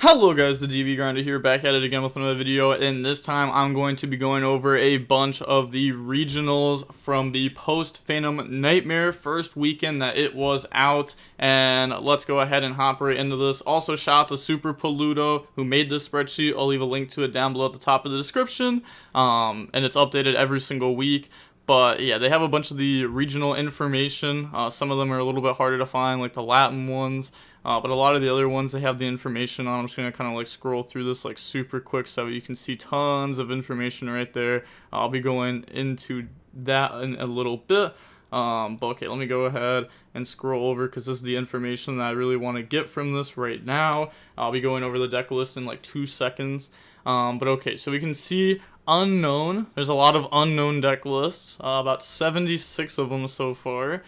Hello guys, the DV Grinder here, back at it again with another video, and this time I'm going to be going over a bunch of the regionals from the post-Phantom Nightmare first weekend that it was out, and let's go ahead and hop right into this. Also, shout out to Super Paludo, who made this spreadsheet. I'll leave a link to it down below at the top of the description, and it's updated every single week. But yeah, they have a bunch of the regional information. Some of them are a little bit harder to find, like the Latin ones. But a lot of the other ones, they have the information on. I'm just going to kind of like scroll through this like super quick so you can see tons of information right there. I'll be going into that in a little bit. But okay, let me go ahead and scroll over because this is the information that I really want to get from this right now. I'll be going over the deck list in like 2 seconds. But okay, so we can see unknown. There's a lot of unknown deck lists, about 76 of them so far,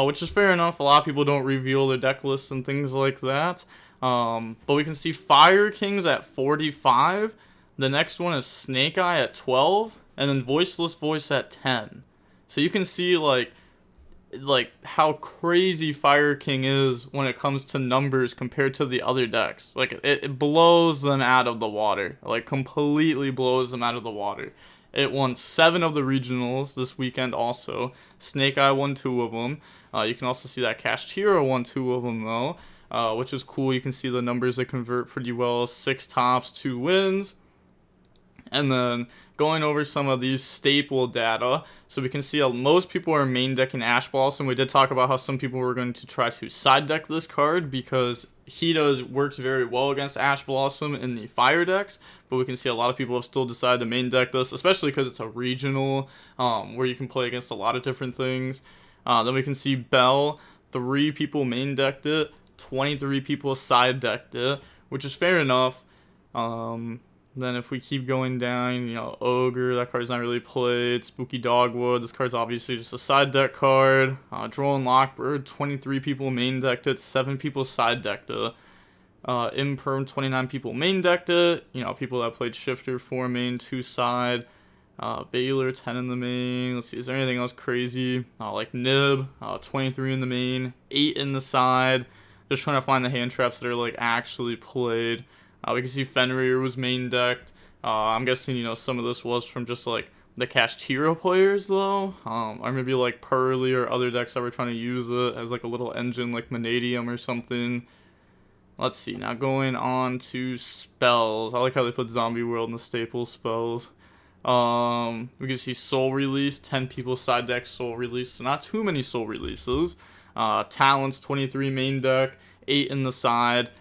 which is fair enough. A lot of people don't reveal their deck lists and things like that. But we can see Fire Kings at 45. The next one is Snake Eye at 12, and then Voiceless Voice at 10. So you can see like how crazy Fire King is when it comes to numbers compared to the other decks. Like it blows them out of the water. Like completely blows them out of the water. It won 7 of the regionals this weekend also. Snake Eye won 2 of them. You can also see that Cashed Hero won 2 of them though, which is cool. You can see the numbers that convert pretty well. 6 tops, 2 wins. And then going over some of these staple data, so we can see how most people are main decking Ash Blossom. We did talk about how some people were going to try to side deck this card because works very well against Ash Blossom in the fire decks, but we can see a lot of people have still decided to main deck this, especially because it's a regional where you can play against a lot of different things. Then we can see Bell, 3 people main decked it, 23 people side decked it, which is fair enough. Then if we keep going down, Ogre, that card's not really played. Spooky Dogwood, this card's obviously just a side deck card. Drone Lockbird, 23 people main decked it, 7 people side decked it. Imperm, 29 people main decked it. People that played Shifter, 4 main, 2 side. Veiler, 10 in the main. Let's see, is there anything else crazy? Like Nib, 23 in the main, 8 in the side. Just trying to find the hand traps that are like actually played. We can see Fenrir was main decked. I'm guessing, some of this was from just like the Cashed Hero players though. Or maybe like Pearly or other decks that were trying to use it as like a little engine like Manadium or something. Let's see, now going on to spells. I like how they put Zombie World in the staple spells. We can see Soul Release, 10 people side deck Soul Release, so not too many Soul Releases. Talents, 23 main deck, 8 in the side.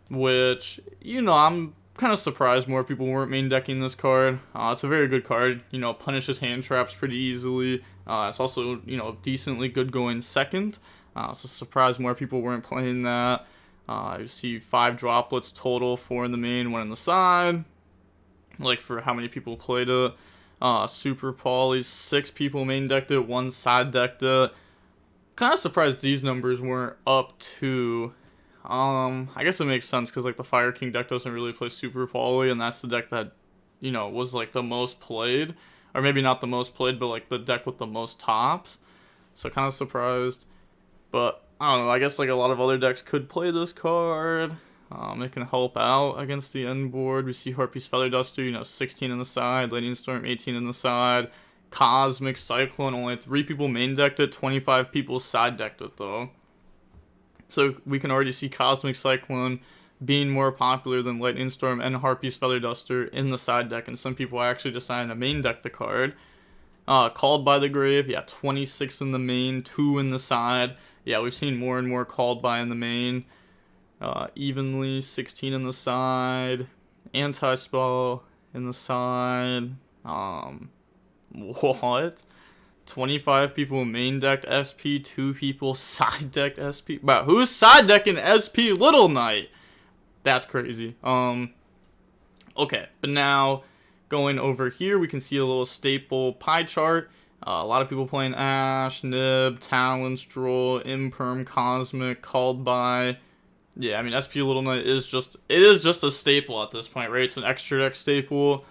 Which, I'm kind of surprised more people weren't main decking this card. It's a very good card, punishes hand traps pretty easily. It's also, decently good going second. So surprised more people weren't playing that. You see 5 droplets total, 4 in the main, 1 in the side. Like for how many people played it. Super Poly, 6 people main decked it, 1 side decked it. Kind of surprised these numbers weren't up to... I guess it makes sense because like the Fire King deck doesn't really play Super Poly, and that's the deck that, was like the most played, or maybe not the most played, but like the deck with the most tops. So kind of surprised, but I don't know. I guess like a lot of other decks could play this card. It can help out against the end board. We see Harpy's Feather Duster, 16 in the side, Lightning Storm 18 in the side, Cosmic Cyclone only 3 people main decked it, 25 people side decked it though. So we can already see Cosmic Cyclone being more popular than Lightning Storm and Harpy's Feather Duster in the side deck, and some people actually decided to main deck the card. Called by the Grave, 26 in the main, 2 in the side. Yeah, we've seen more and more Called by in the main. Evenly, 16 in the side. Anti-Spell in the side. What? 25 people main decked SP, 2 people side decked SP. But who's side decking SP Little Knight? That's crazy. Okay, but now going over here, we can see a little staple pie chart. A lot of people playing Ash, Nib, Talon, Stroll, Imperm, Cosmic, Called by. Yeah, I mean SP Little Knight is just a staple at this point, right? It's an extra deck staple.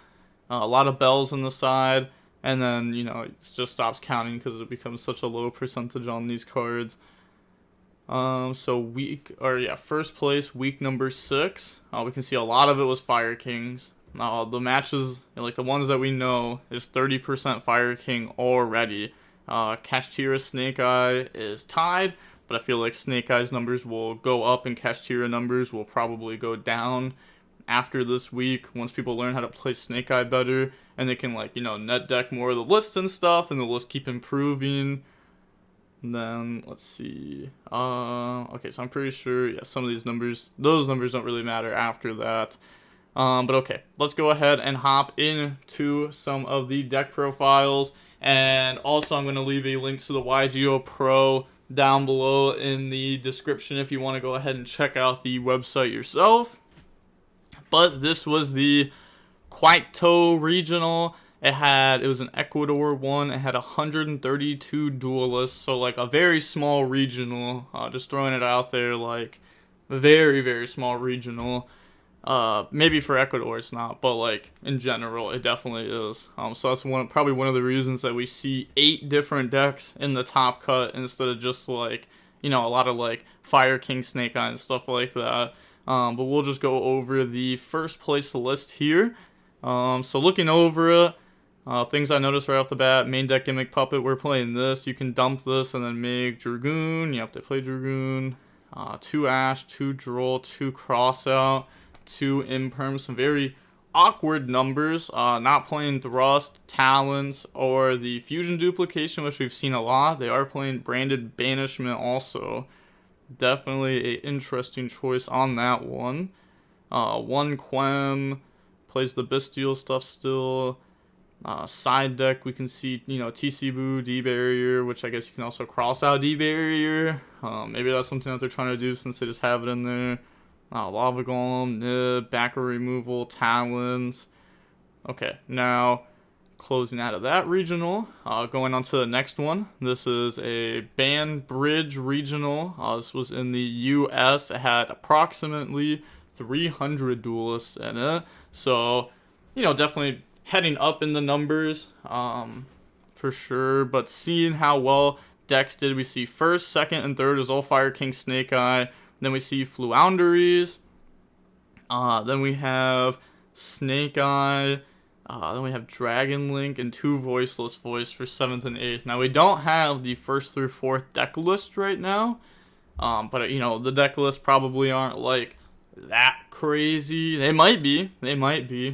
A lot of bells on the side. And then, it just stops counting because it becomes such a low percentage on these cards. First place, week number 6. We can see a lot of it was Fire Kings. The matches, like the ones that we know, is 30% Fire King already. Kashtira Snake Eye is tied, but I feel like Snake Eye's numbers will go up and Kashtira numbers will probably go down after this week once people learn how to play Snake Eye better and they can net deck more of the lists and stuff and the lists keep improving. And then let's see. Okay, so I'm pretty sure some of those numbers don't really matter after that. But okay, let's go ahead and hop into some of the deck profiles. And also I'm going to leave a link to the YuGiOh Pro down below in the description if you want to go ahead and check out the website yourself. But this was the YuGiOh regional. It was an Ecuador one. It had 132 duelists, so like a very small regional. Just throwing it out there, like very, very small regional. Maybe for Ecuador it's not, but like in general it definitely is. So that's probably one of the reasons that we see 8 different decks in the top cut instead of just like a lot of like Fire King, Snake Eye and stuff like that. But we'll just go over the first place list here. So looking over it, things I noticed right off the bat: main deck gimmick puppet. We're playing this. You can dump this and then make Dragoon. Yep, they play Dragoon. 2 Ash, 2 Droll, 2 Crossout, 2 Imperm. Some very awkward numbers. Not playing Thrust, Talons, or the Fusion Duplication, which we've seen a lot. They are playing Branded Banishment also. Definitely an interesting choice on that one. 1 Quem plays the Bestial stuff still. Side deck, we can see, TC Boo, D-Barrier, which I guess you can also cross out D-Barrier. Maybe that's something that they're trying to do since they just have it in there. Lava Golem, Nib, backer removal, Talons. Okay, now closing out of that regional, going on to the next one. This is a Band Bridge regional. This was in the US. It had approximately 300 duelists in it. So, definitely heading up in the numbers, for sure. But seeing how well decks did, we see first, second, and third is all Fire King, Snake Eye. Then we see Fluounderies. Then we have Snake Eye. Then we have Dragon Link and 2 Voiceless Voice for 7th and 8th. Now, we don't have the 1st through 4th deck list right now. But, the deck lists probably aren't, like, that crazy. They might be.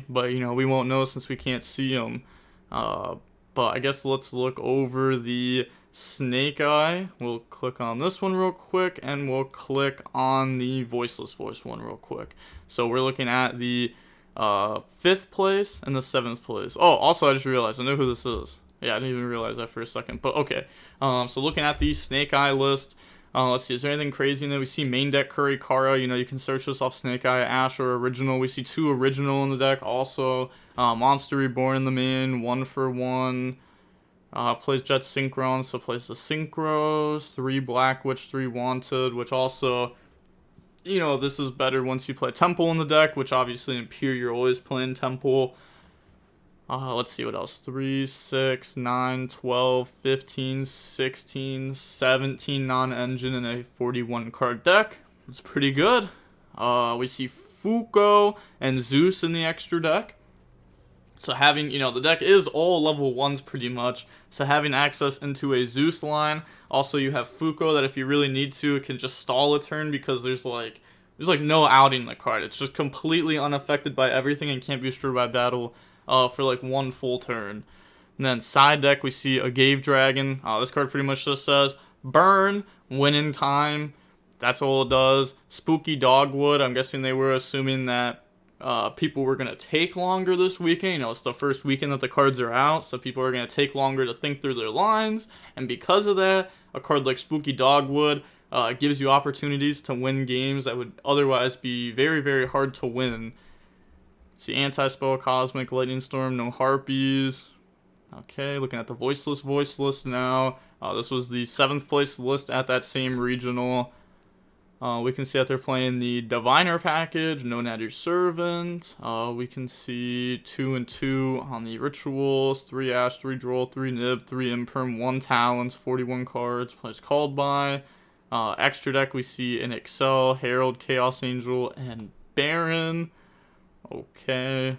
But, we won't know since we can't see them. But I guess let's look over the Snake Eye. We'll click on this one real quick, and we'll click on the Voiceless Voice one real quick. So we're looking at the 5th place and the 7th place. Oh, also I just realized I know who this is. Yeah, I didn't even realize that for a second. But okay. So looking at the Snake Eye list, let's see, is there anything crazy in there? We see main deck Curry Kara. You can search this off Snake Eye, Ash, or Original. We see 2 Original in the deck. Also, Monster Reborn in the main, 1 for 1. Plays Jet Synchron, so plays the Synchros. 3 Black Witch, 3 Wanted, which also, this is better once you play Temple in the deck, which obviously in Pure you're always playing Temple. Let's see what else. 3, 6, 9, 12, 15, 16, 17 non-engine in a 41 card deck. It's pretty good. We see Fuko and Zeus in the extra deck. So having, the deck is all level 1s pretty much. So having access into a Zeus line. Also, you have Fuko that if you really need to, it can just stall a turn because there's no outing the card. It's just completely unaffected by everything and can't be destroyed by battle for like 1 full turn. And then side deck, we see a Gave Dragon. This card pretty much just says burn, win in time. That's all it does. Spooky Dogwood. I'm guessing they were assuming that people were going to take longer this weekend. It's the first weekend that the cards are out, so people are going to take longer to think through their lines. And because of that, a card like Spooky Dogwood gives you opportunities to win games that would otherwise be very, very hard to win. See Anti-Spell, Cosmic, Lightning Storm, no Harpies. Okay, looking at the Voiceless Voice list now. This was the 7th place list at that same regional. We can see that they're playing the Diviner package, No Natty Servant. We can see 2 and 2 on the Rituals, 3 Ash, 3 Droll, 3 Nib, 3 Imperm, 1 Talons, 41 cards, plays Called By. Extra deck, we see an Excel, Herald, Chaos Angel, and Baron. Okay.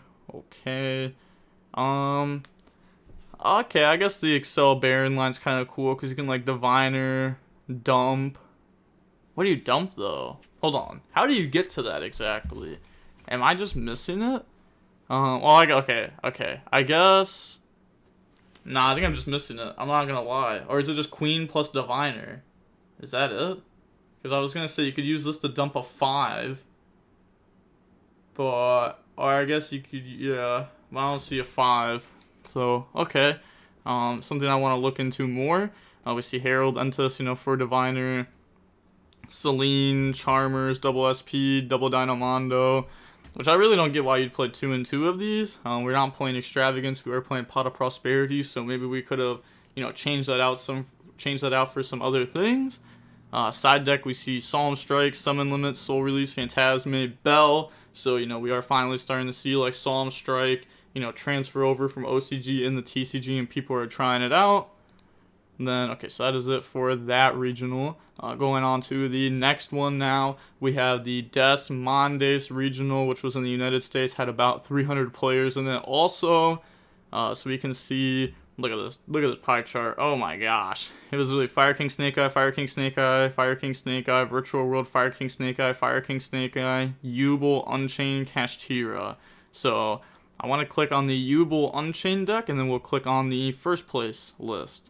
Okay, I guess the Excel Baron line's kind of cool because you can like Diviner, dump. What do you dump though? Hold on. How do you get to that exactly? Am I just missing it? Okay. I guess. Nah, I think I'm just missing it. I'm not gonna lie. Or is it just Queen plus Diviner? Is that it? Because I was gonna say you could use this to dump a 5. But, or I guess you could, yeah. I don't see a 5. So, okay. Something I want to look into more. We see Herald, Entus, for Diviner. Celine, Charmers, double SP, double Dynamondo. Which I really don't get why you'd play 2 and 2 of these. We're not playing Extravagance, we were playing Pot of Prosperity, so maybe we could have, changed that out for some other things. Side deck, we see Solemn Strike, Summon Limit, Soul Release, Phantasme, Bell. So, we are finally starting to see, like, Solemn Strike, transfer over from OCG in the TCG, and people are trying it out. And then, okay, so that is it for that regional. Going on to the next one now, we have the Des Mondes regional, which was in the United States, had about 300 players in it also. So we can see, look at this pie chart. Oh my gosh. It was really Fire King Snake Eye, Fire King Snake Eye, Fire King Snake Eye, Virtual World, Fire King Snake Eye, Fire King Snake Eye, Yubel, Unchained, Kashtira. So I want to click on the Yubel Unchained deck, and then we'll click on the first place list.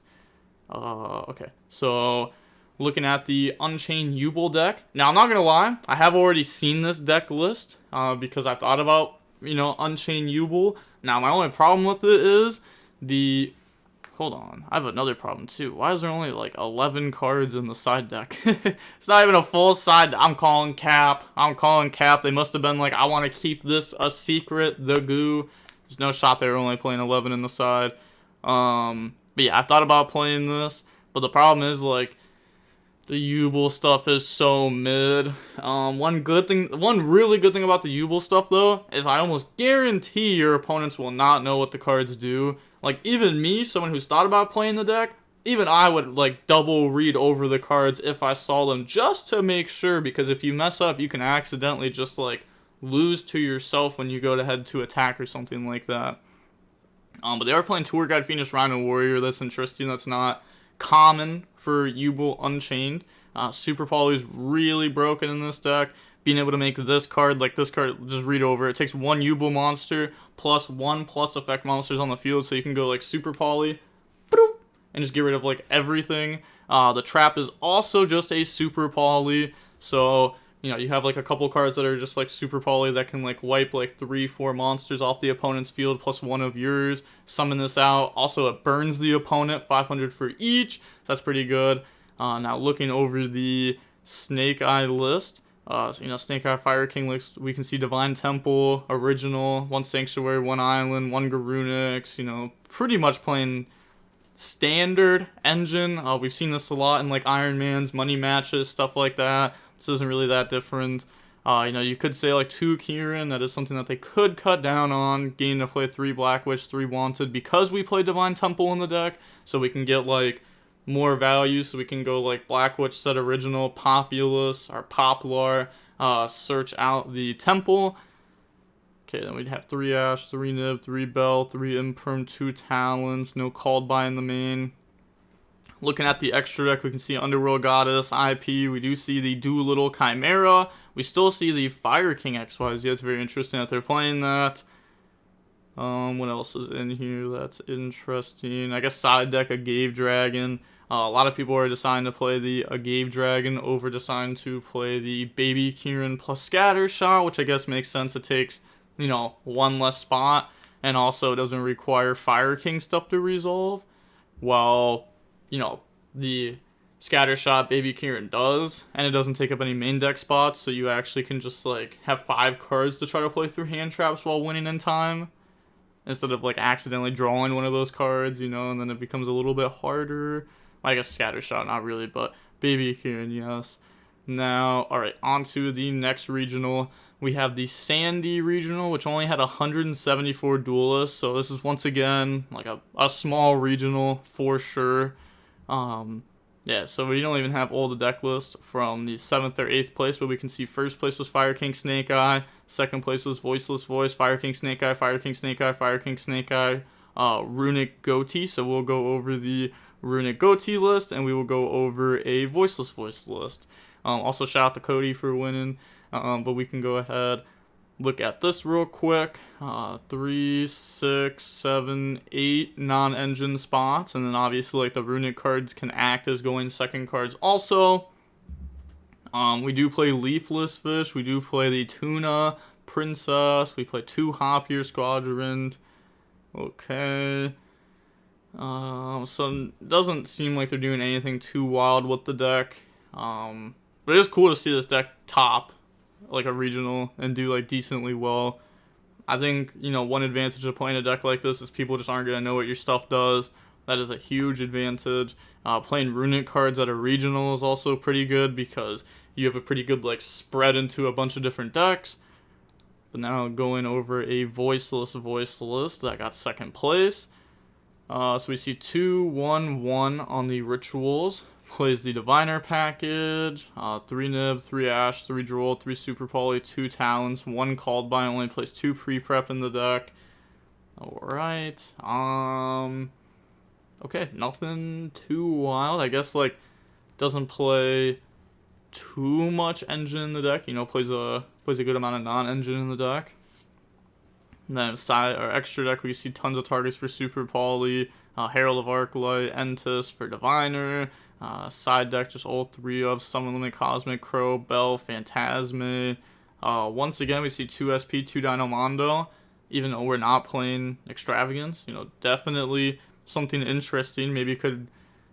Okay, so looking at the Unchained Yubel deck. Now, I'm not going to lie, I have already seen this deck list because I thought about, Unchained Yubel. Now, my only problem with it is hold on, I have another problem too. Why is there only like 11 cards in the side deck? It's not even a full side deck. I'm calling cap. They must have been like, I want to keep this a secret, the goo. There's no shot they were only playing 11 in the side. But yeah, I thought about playing this, but the problem is, like, the Yubel stuff is so mid. One really good thing about the Yubel stuff, though, is I almost guarantee your opponents will not know what the cards do. Like, even me, someone who's thought about playing the deck, even I would, like, double read over the cards if I saw them, just to make sure, because if you mess up, you can accidentally just, like, lose to yourself when you go to head to attack or something like that. But they are playing Tour Guide Phoenix Rhino Warrior. That's interesting. That's not common for Yubel Unchained. Super Poly is really broken in this deck. Being able to make this card, just read over. It takes 1 Yubel monster plus 1 plus effect monsters on the field. So you can go like Super Poly and just get rid of like everything. The trap is also just a Super Poly. So you have like a couple cards that are just like Super Poly that can like wipe like 3-4 monsters off the opponent's field plus 1 of yours. Summon this out. Also, it burns the opponent 500 for each. So that's pretty good. Now looking over the Snake Eye list. So Snake Eye Fire King list. We can see Divine Temple, Original, 1 Sanctuary, 1 Island, 1 Garunix. Pretty much playing standard engine. We've seen this a lot in like Iron Man's money matches, stuff like that. This isn't really that different. You could say like 2 Kieran. That is something that they could cut down on. Gain to play 3 Black Witch, 3 Wanted, because we play Divine Temple in the deck, so we can get like more value. So we can go like Black Witch set Original, Populous or Poplar, search out the Temple. Okay, then we'd have 3 Ash, 3 Nib, 3 Bell, 3 Imperm, 2 Talons, no Called By in the main. Looking at the extra deck, we can see Underworld Goddess, IP. We do see the Doolittle Chimera. We still see the Fire King XYZ. It's very interesting that they're playing that. What else is in here that's interesting? I guess side deck, Agave Dragon. A lot of people are deciding to play the Agave Dragon over deciding to play the Baby Kieran plus Scatter Shot, which I guess makes sense. It takes, 1 less spot, and also it doesn't require Fire King stuff to resolve. While the Scatter Shot Baby Kieran does, and it doesn't take up any main deck spots, so you actually can just like have 5 cards to try to play through hand traps while winning in time, instead of like accidentally drawing one of those cards, and then it becomes a little bit harder. Like a Scatter Shot, not really, but Baby Kieran, yes. Now, alright, on to the next regional. We have the Sandy regional, which only had 174 duelists, so this is once again like a small regional for sure. Yeah, so we don't even have all the deck list from the 7th or 8th place, but we can see first place was Fire King Snake Eye, second place was Voiceless Voice, Fire King Snake Eye, Fire King Snake Eye, Fire King Snake Eye, Runic Goatee. So we'll go over the Runic Goatee list, and we will go over a Voiceless Voice list. Also, shout out to Cody for winning, but we can go ahead, look at this real quick. 3, 6, 7, 8 non-engine spots, and then obviously like the runic cards can act as going second cards also. We do play Leafless Fish, we do play the Tuna Princess, we play 2 Hopier Squadron. Okay. So it doesn't seem like they're doing anything too wild with the deck. But it is cool to see this deck top like a regional and do like decently well. I think, you know, one advantage of playing a deck like this is people just aren't going to know what your stuff does. That is a huge advantage. Playing runic cards at a regional is also pretty good because you have a pretty good like spread into a bunch of different decks. But now going over a voiceless that got second place. So we see 2, 1, 1 on the rituals. Plays the Diviner package, 3 Nib, 3 Ash, 3 Duel, 3 Super Poly, 2 Talons, 1 Called By, only plays 2 pre-prep in the deck. Alright, okay, nothing too wild. I guess, like, doesn't play too much engine in the deck, you know, plays a good amount of non-engine in the deck. And then side or extra deck, we see tons of targets for Super Poly, Herald of Arclight, Entis for Diviner. Side deck, just all 3 of Summon Limit, Cosmic Crow, Bell, Phantasme. Once again, we see 2 SP, 2 Dinomondo, even though we're not playing Extravagance. You know, definitely something interesting. Maybe could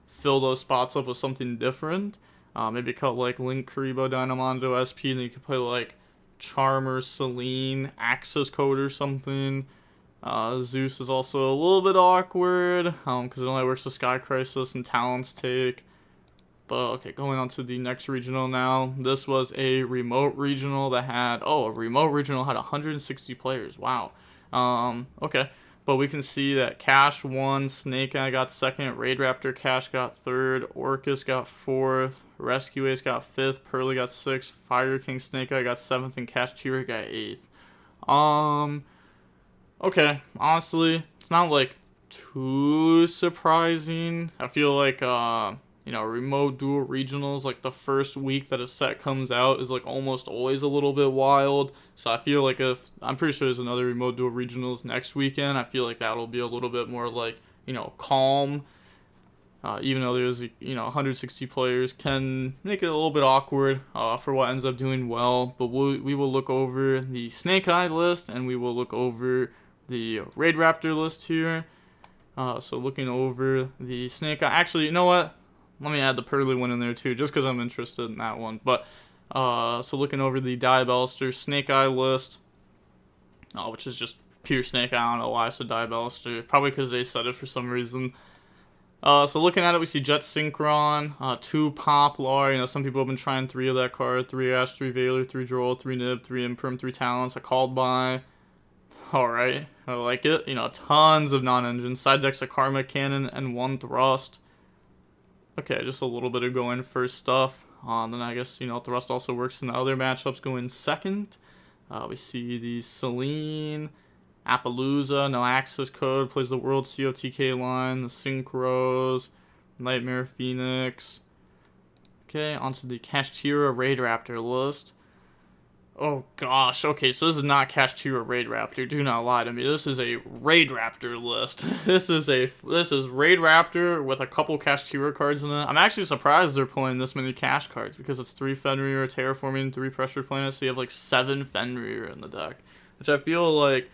fill those spots up with something different. Maybe cut like Link, Karibo, Dinomondo, SP, and then you could play like Charmer, Celine, Axis Code or something. Zeus is also a little bit awkward, because it only works with Sky Crisis and Talon's Take. But okay, going on to the next regional now. This was a remote regional that had, a remote regional had 160 players. Wow. Okay. But we can see that Cash won, Snake Eye got second, Raid Raptor Cash got third, Orcus got fourth, Rescue Ace got fifth, Pearly got sixth, Fire King Snake Eye got seventh, and Cash Tira got eighth. Okay, honestly, it's not like too surprising. I feel like you know, remote duel regionals, like the first week that a set comes out is like almost always a little bit wild. So I feel like I'm pretty sure there's another remote duel regionals next weekend, I feel like that'll be a little bit more like, you know, calm. Even though there's, you know, 160 players, can make it a little bit awkward for what ends up doing well. But we will look over the Snake Eye list, and we will look over the Raid Raptor list here. So looking over the Snake Eye, actually, you know what? Let me add the Pearly one in there too, just because I'm interested in that one. But so looking over the Diabellster Snake Eye list, which is just pure Snake Eye. I don't know why I said Diabellster. Probably because they said it for some reason. So looking at it, we see Jet Synchron, 2 Poplar. You know, some people have been trying 3 of that card: 3 Ash, 3 Veiler, 3 Droll, 3 Nib, 3 Imperm, 3 Talents, a Called By. Alright, I like it. You know, tons of non-engine. Side decks, a Karma Cannon and 1 Thrust. Okay, just a little bit of going first stuff. Then I guess, you know, Thrust also works in the other matchups going second. We see the Celine, Appaloosa, no Axis Code, plays the World COTK line, the Synchros, Nightmare Phoenix. Okay, onto the Kashtira Raid Raptor list. Oh gosh, okay, so this is not Kashtira Raid Raptor, do not lie to me. This is a Raid Raptor list. This is Raid Raptor with a couple Kashtira cards in it. I'm actually surprised they're pulling this many Cash cards, because it's 3 Fenrir, Terraforming, 3 Pressure Planets, so you have like 7 Fenrir in the deck. Which I feel like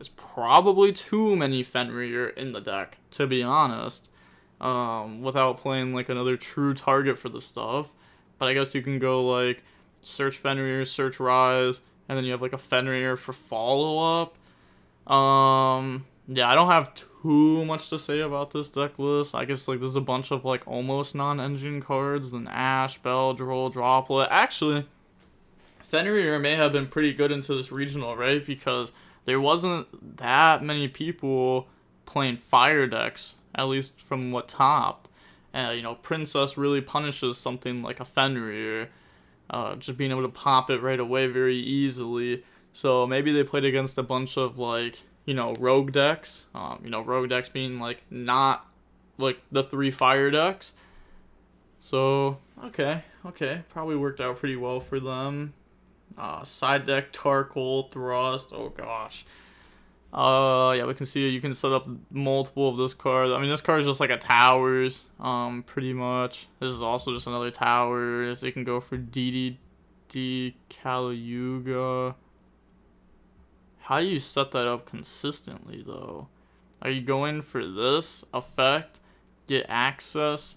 is probably too many Fenrir in the deck, to be honest. Without playing like another true target for the stuff. But I guess you can go like search Fenrir, search Rise, and then you have like a Fenrir for follow-up. Yeah, I don't have too much to say about this deck list. I guess like there's a bunch of like almost non-engine cards, then Ash, Bell, Droll, Droplet. Actually, Fenrir may have been pretty good into this regional, right? Because there wasn't that many people playing fire decks, at least from what topped. You know, Princess really punishes something like a Fenrir, just being able to pop it right away very easily. So maybe they played against a bunch of like, you know, rogue decks. You know, rogue decks being like not like the 3 fire decks. So okay, probably worked out pretty well for them. Side deck Tarkle Thrust. Oh gosh. Yeah, we can see you can set up multiple of this card. I mean, this card is just like a towers, pretty much. This is also just another tower. So you can go for DDD Calyuga. How do you set that up consistently, though? Are you going for this effect? Get access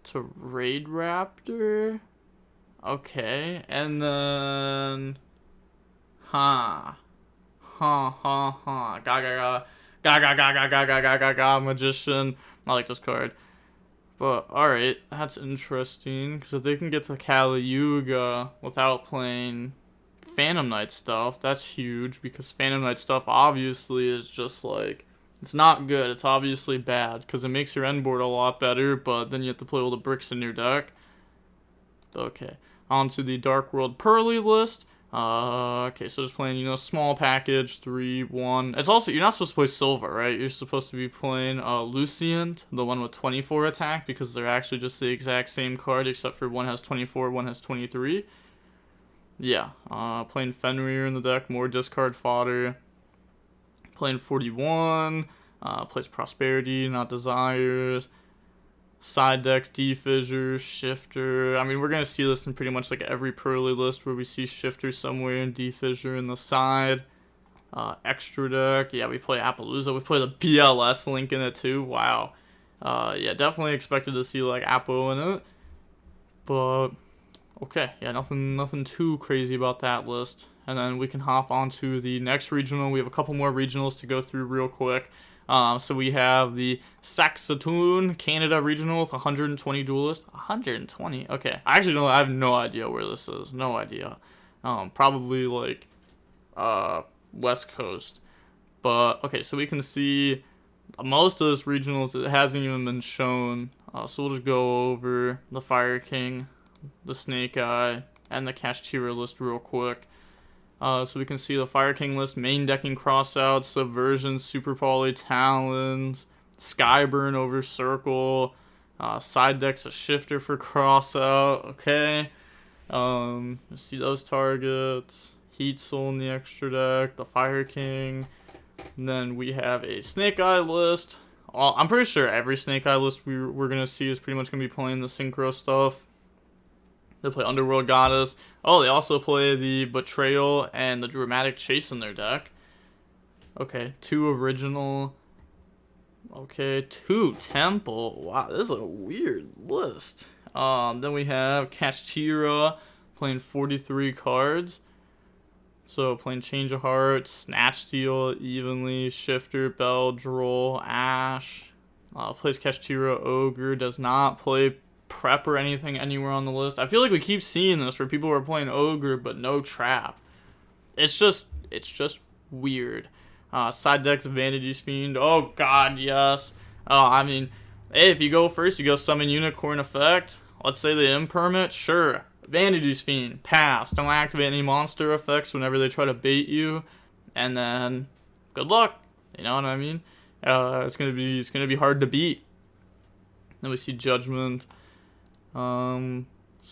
to Raid Raptor? Okay, and then... Huh. Ga, magician. I like this card. But, alright, that's interesting. Because if they can get to Calyuga without playing Phantom Knight stuff, that's huge. Because Phantom Knight stuff obviously is just like, it's not good. It's obviously bad. Because it makes your end board a lot better. But then you have to play all the bricks in your deck. Okay, on to the Dark World Pearly list. Okay, so just playing, you know, small package, 3-1. It's also, you're not supposed to play Silva, right? You're supposed to be playing Luciant, the one with 24 attack, because they're actually just the exact same card, except for one has 24, one has 23. Yeah, playing Fenrir in the deck, more discard fodder. Playing 41, plays Prosperity, not Desires. Side decks, D-Fissure, Shifter. I mean, we're going to see this in pretty much like every Pearly list where we see Shifter somewhere and D-Fissure in the side. Extra deck. Yeah, we play Appaloosa. We play the BLS link in it too. Wow. Yeah, definitely expected to see like Appo in it. But, okay. Yeah, nothing too crazy about that list. And then we can hop onto the next regional. We have a couple more regionals to go through real quick. So we have the Saskatoon Canada regional with 120 duelists. 120? Okay. I actually don't, I have no idea where this is. No idea. Probably like, West Coast. But, okay, so we can see most of this regionals, it hasn't even been shown. So we'll just go over the Fire King, the Snake Eye, and the Kashtira list real quick. So we can see the Fire King list, main decking Crossout, Subversion, Super Poly, Talons, Skyburn over Circle, side decks a Shifter for Crossout, okay. See those targets, Heat Soul in the extra deck, the Fire King, and then we have a Snake Eye list. I'm pretty sure every Snake Eye list we're going to see is pretty much going to be playing the Synchro stuff. They play Underworld Goddess. Oh, they also play the Betrayal and the Dramatic Chase in their deck. Okay, 2 original. Okay, 2 Temple. Wow, this is a weird list. Then we have Kashtira playing 43 cards. So playing Change of Heart, Snatch Steal, Evenly, Shifter, Bell, Droll, Ash. Plays Kashtira Ogre, does not play Prep or anything anywhere on the list. I feel like we keep seeing this where people are playing Ogre but no Trap. It's just weird. Side decks Vanity's Fiend. Oh god, yes. I mean, hey, if you go first, you go summon Unicorn effect. Let's say the impermanent, sure. Vanity's Fiend, pass. Don't activate any monster effects whenever they try to bait you. And then good luck. You know what I mean? It's gonna be hard to beat. Then we see Judgment. So,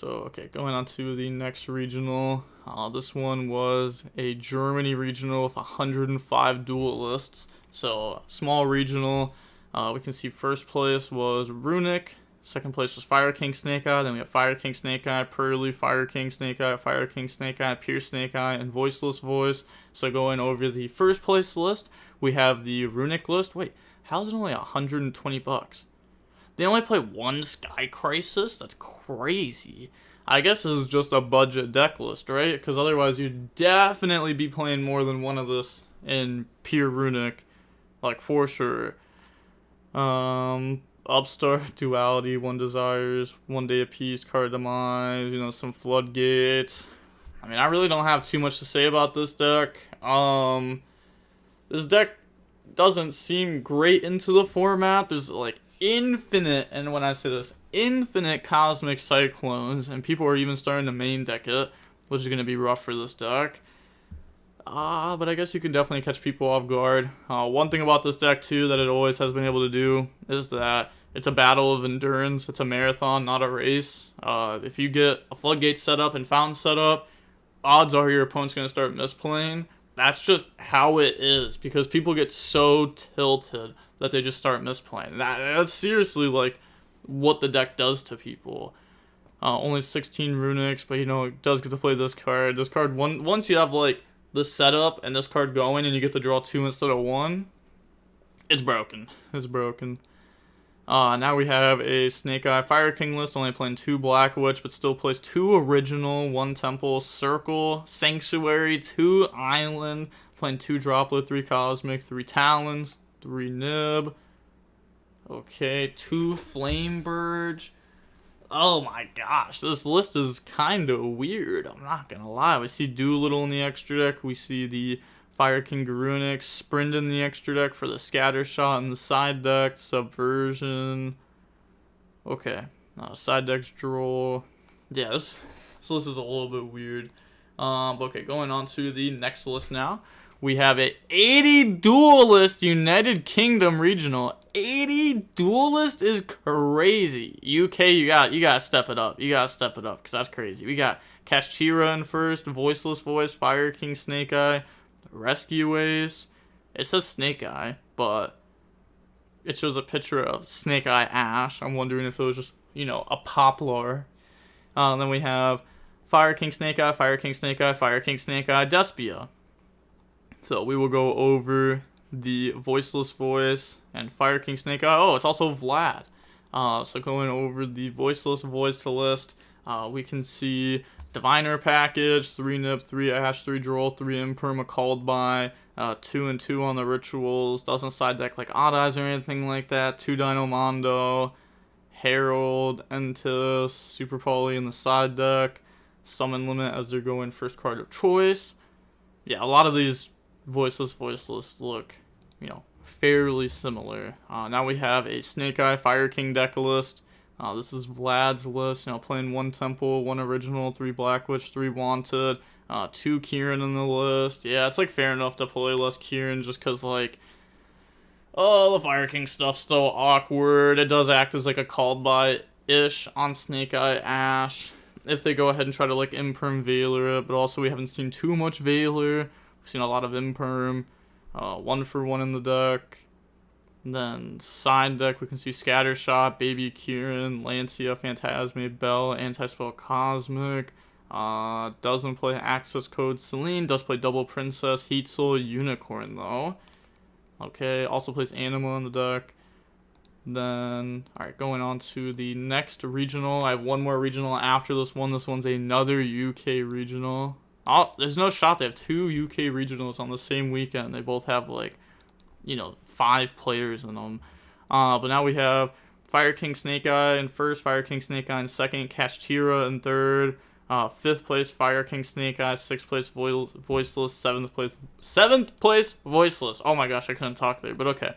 okay, going on to the next regional. This one was a Germany regional with 105 duelists. So, small regional. We can see first place was Runic. Second place was Fire King Snake Eye. Then we have Fire King Snake Eye, Pearly, Fire King Snake Eye, Fire King Snake Eye, Pierce Snake Eye, and Voiceless Voice. So, going over the first place list, we have the Runic list. Wait, how is it only 120 bucks? They only play 1 Sky Crisis? That's crazy. I guess this is just a budget deck list, right? Because otherwise you'd definitely be playing more than one of this in pure Runic. Like, for sure. Upstart, Duality, 1 Desires, 1 Day of Peace, Card Demise, you know, some Floodgates. I mean, I really don't have too much to say about this deck. This deck doesn't seem great into the format. There's like infinite, and when I say this, infinite cosmic cyclones, and people are even starting to main deck it, which is going to be rough for this deck. But I guess you can definitely catch people off guard. One thing about this deck, too, that it always has been able to do is that it's a battle of endurance. It's a marathon, not a race. If you get a floodgate set up and fountain set up, odds are your opponent's going to start misplaying. That's just how it is, because people get so tilted that they just start misplaying. That's seriously, like, what the deck does to people. Only 16 runics, but, you know, it does get to play this card. This card, once you have, like, the setup and this card going and you get to draw 2 instead of 1, it's broken. It's broken. Now we have a Snake Eye Fire King list, only playing 2 Black Witch, but still plays 2 Original, 1 Temple, Circle, Sanctuary, 2 Island, playing 2 Droplet, 3 Cosmic, 3 Talons, 3 Nib, okay, 2 Flame Burge. Oh my gosh, this list is kind of weird, I'm not gonna lie. We see Doolittle in the extra deck, we see the Fire King Garunix, Sprint in the extra deck for the Scatter Shot in the side deck, Subversion. Okay, side deck's Droll. Yeah, this list is a little bit weird. Okay, going on to the next list now. We have a 80 Duelist United Kingdom Regional. 80 Duelist is crazy. UK, you gotta step it up. You gotta step it up, because that's crazy. We got Kashira in first, Voiceless Voice, Fire King Snake Eye, Rescue Ace. It says Snake Eye, but it shows a picture of Snake Eye Ash. I'm wondering if it was just, you know, a poplar. Then we have Fire King Snake Eye, Fire King Snake Eye, Fire King Snake Eye, Despia. So we will go over the Voiceless Voice and Fire King Snake Eye. Oh, it's also Vlad. So going over the Voiceless Voice list, we can see Diviner package, 3 Nip, 3 Ash, 3 Droll, 3 Imperma called by, 2 and 2 on the rituals, doesn't side deck like Odd Eyes or anything like that, 2 Dino Mondo, Herald, Entis, Super Poly in the side deck, Summon Limit as they're going first card of choice. Yeah, a lot of these Voiceless look, you know, fairly similar. Now we have a Snake Eye Fire King deck list. This is Vlad's list, you know, playing 1 Temple, 1 Original, 3 Black Witch, 3 Wanted, 2 Kieran in the list. Yeah, it's like fair enough to play less Kieran just because, like, oh, the Fire King stuff's so awkward. It does act as like a called by-ish on Snake Eye Ash if they go ahead and try to like Imperm Veiler it, but also we haven't seen too much Veiler. We've seen a lot of Imperm, 1 for 1 in the deck. And then side deck, we can see Scattershot, Baby Kieran, Lancia, Phantasme, Bell, Anti-Spell Cosmic. Doesn't play Access Code Celine, does play Double Princess, Heat Soul, Unicorn though. Okay, also plays Anima in the deck. Then, alright, going on to the next regional. I have one more regional after this one. This one's another UK regional. Oh, there's no shot. They have 2 UK regionals on the same weekend. They both have, like, you know, 5 players in them. But now we have Fire King Snake Eye in first, Fire King Snake Eye in second, Kashtira in third, 5th place Fire King Snake Eye, 6th place Voiceless, 7th place Voiceless. Oh my gosh, I couldn't talk there, but okay.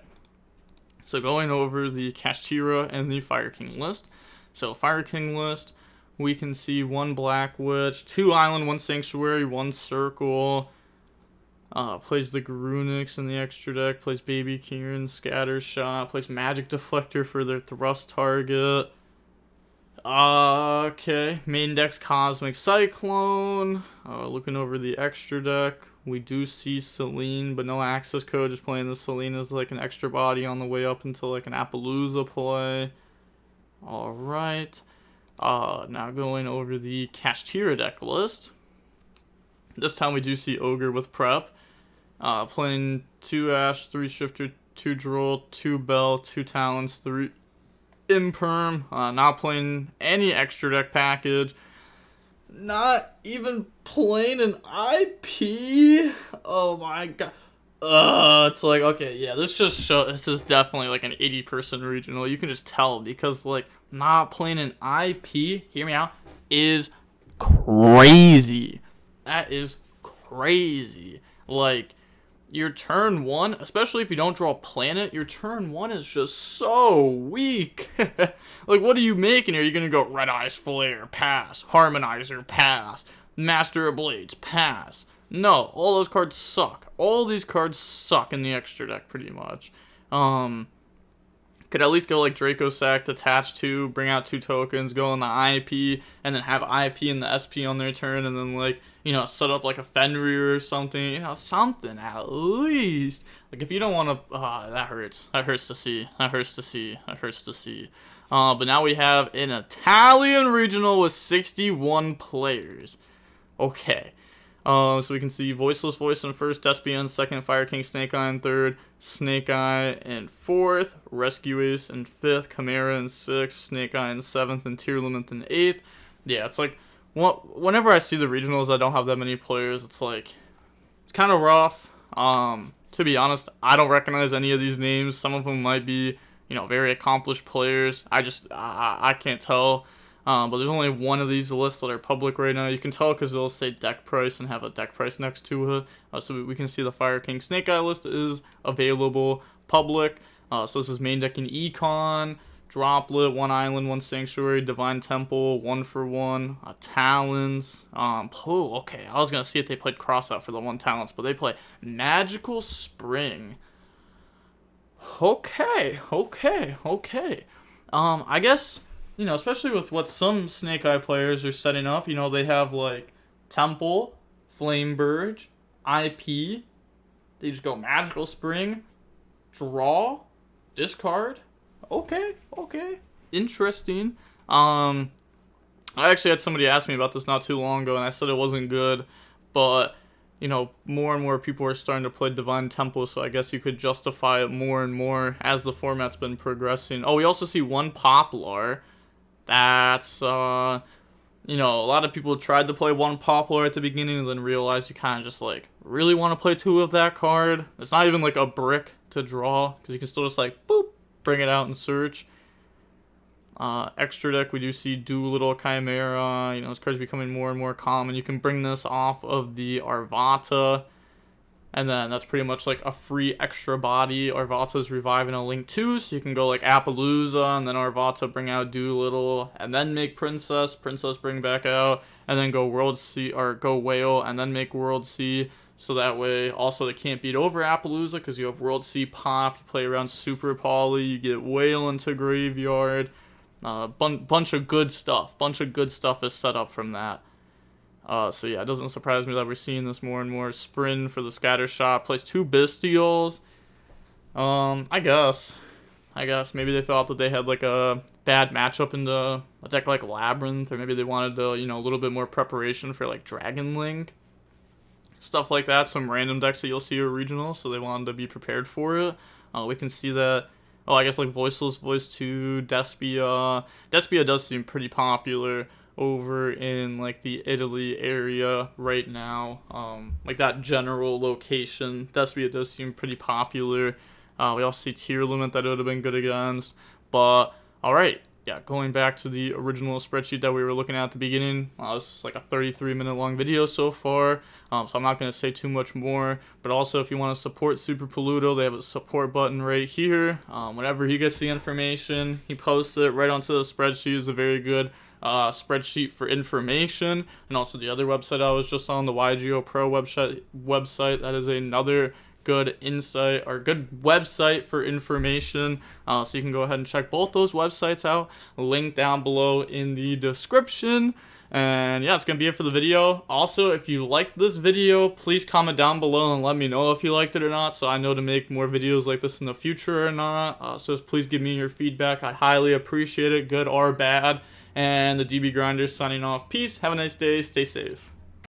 So going over the Kashtira and the Fire King list. So Fire King list, we can see 1 Black Witch, 2 Island, 1 Sanctuary, 1 Circle. Plays the Garunix in the extra deck, plays Baby Kieran, Scatter Shot, plays Magic Deflector for their thrust target. Okay, main deck's Cosmic Cyclone. Looking over the extra deck, we do see Celine, but no access code, just playing the Celine as like an extra body on the way up into like an Appaloosa play. Alright. Now going over the Kashtira deck list. This time we do see Ogre with Prep. Playing 2 Ash, 3 Shifter, 2 Droll, 2 Bell, 2 Talons, 3 Imperm. Not playing any extra deck package. Not even playing an IP. Oh my god. It's like, okay, yeah, this is definitely like an 80-person regional. You can just tell because, like, not playing an IP, hear me out, is crazy. That is crazy. Like, your turn one, especially if you don't draw a planet, your turn one is just so weak. Like, what are you making here? You're gonna go Red Eyes Flare, pass. Harmonizer, pass. Master of Blades, pass. No, all those cards suck. All these cards suck in the extra deck, pretty much. Could at least go like Draco Sact, attach to, bring out 2 tokens, go on the IP, and then have IP and the SP on their turn, and then like, you know, set up like a Fenrir or something, you know, something at least. Like, if you don't want to, that hurts. That hurts to see. That hurts to see. That hurts to see. But now we have an Italian regional with 61 players. Okay. So we can see Voiceless Voice in first, Despia in second, Fire King Snake Eye in third, Snake Eye in fourth, Rescue Ace in fifth, Chimera in sixth, Snake Eye in seventh, and Tier Limit in eighth. Yeah, it's like, whenever I see the regionals that don't have that many players, it's like, it's kind of rough. To be honest, I don't recognize any of these names. Some of them might be, you know, very accomplished players. I can't tell. But there's only one of these lists that are public right now. You can tell because they'll say deck price and have a deck price next to it. So we can see the Fire King Snake Eye list is available public. So this is main deck in Econ, Droplet, 1 Island, 1 Sanctuary, Divine Temple, 1 for 1, Talons. Okay, I was going to see if they played Cross out for the 1 Talents, but they play Magical Spring. Okay. I guess, you know, especially with what some Snake Eye players are setting up, you know, they have like Temple, Flame Burge, IP. They just go Magical Spring, draw, discard. Okay. Interesting. I actually had somebody ask me about this not too long ago, and I said it wasn't good, but, you know, more and more people are starting to play Divine Temple, so I guess you could justify it more and more as the format's been progressing. Oh, we also see 1 Poplar. That's, you know, a lot of people tried to play 1 Poplar at the beginning and then realized you kind of just, like, really want to play 2 of that card. It's not even, like, a brick to draw, because you can still just, like, boop, bring it out and search. Extra deck, we do see Doolittle, Chimera. You know, this card's becoming more and more common. You can bring this off of the Arvata, and then that's pretty much like a free extra body. Arvata's reviving a Link 2, so you can go like Appaloosa, and then Arvata bring out Doolittle, and then make Princess bring back out, and then go World Sea, or go Whale, and then make World Sea. So that way, also they can't beat over Appaloosa, because you have World Sea pop, you play around Super Poly, you get Whale into Graveyard. Bunch of good stuff. Bunch of good stuff is set up from that. So yeah, it doesn't surprise me that we're seeing this more and more. Sprint for the Scatter Shot. Plays 2 Bestials. I guess maybe they thought that they had like a bad matchup in a deck like Labyrinth, or maybe they wanted to, you know, a little bit more preparation for like Dragon Link. Stuff like that. Some random decks that you'll see are regional, so they wanted to be prepared for it. We can see that. Oh, I guess like Voiceless Voice 2, Despia. Despia does seem pretty popular over in like the Italy area right now. Like that general location. Despia does seem pretty popular. We also see Tier Limit that it would have been good against. But, alright. Yeah, going back to the original spreadsheet that we were looking at the beginning, this is like a 33-minute long video so far, so I'm not going to say too much more, but also if you want to support Super Paludo, they have a support button right here. Whenever he gets the information, he posts it right onto the spreadsheet. It's a very good spreadsheet for information, and also the other website I was just on, the YuGiOh Pro website, that is another good insight or good website for information, so you can go ahead and check both those websites out. Link down below in the description. And yeah, it's gonna be it for the video. Also, if you liked this video, please comment down below and let me know if you liked it or not, so I know to make more videos like this in the future or not. So please give me your feedback. I highly appreciate it, good or bad. And the DB Grinder signing off. Peace, have a nice day, stay safe.